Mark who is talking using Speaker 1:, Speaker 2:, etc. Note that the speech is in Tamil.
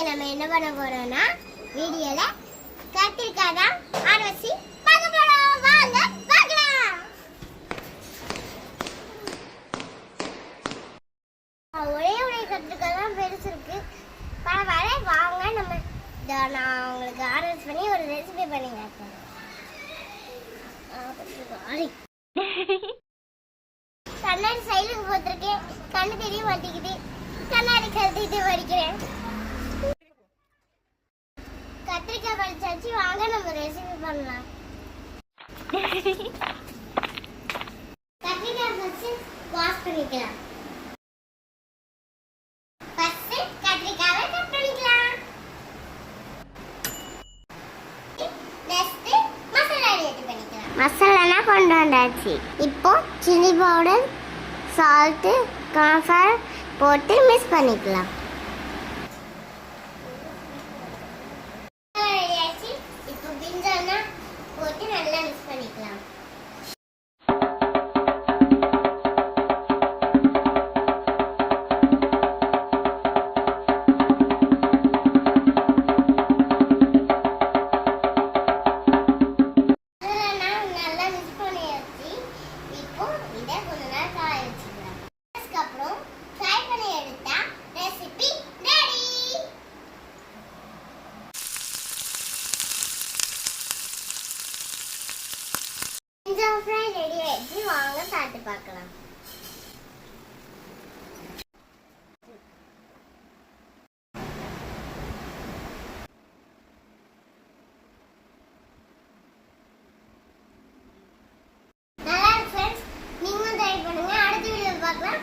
Speaker 1: இன்னைக்கு நம்ம என்ன பண்ண போறோம்னா வீடியோல கத்திரிக்காய் தான் அரைச்சி பார்க்க போறோம். வாங்க பார்க்கலாம். ஒரே கத்திரிக்காய் தான் பெருசு இருக்கு. பரவாயில்ல, வாங்க நம்ம நான் உங்களுக்கு ஆர்டர் பண்ணி ஒரு ரெசிபி பண்ணி காட்டுறேன். கண்ணாடி சைடுக்கு போட்டிருக்கேன், கண்ணு தெரிய மாட்டேங்குது. கண்ணாடி கழுத்திட்டு வடிக்கிறேன். கத்திரிக்காய் பறிச்சாச்சு, வாங்க நம்ம ரெசிபி பண்ணலாம். கத்திரிக்காய் ஃபர்ஸ்ட் வாஷ் பண்ணிக்கலாம். ஃபர்ஸ்ட் கத்திரிக்காயை கட் பண்ணிக்கலாம். நெக்ஸ்ட் மசாலா ரெடி பண்ணிக்கலாம். மசாலானா கொண்டு வந்தாச்சு. இப்போ சில்லி பவுடர், சால்ட், கார்ன்ஃப்ளவர் போட்டு மிக்ஸ் பண்ணிக்கலாம். இப்போ பிரிஞ்சானா போட்டு நல்லா மிக்ஸ் பண்ணிக்கலாம். நல்லா மிக்ஸ் பண்ணியாச்சு. இப்போ இதை கொஞ்ச நேரம் காய வச்சுக்கலாம். அதுக்கப்புறம் ஃப்ரை பண்ணி எடுத்தா ரெசிபி ரெடி. பிரிஞ்சால் ஃப்ரை ரெடி ஆயிடுச்சு. வாங்க சாப்பிட்டு பார்க்கலாம். நல்லா இருக்கு ஃப்ரெண்ட்ஸ். நீங்களும் ட்ரை பண்ணுங்க. அடுத்த வீடியோல பார்க்கலாம்.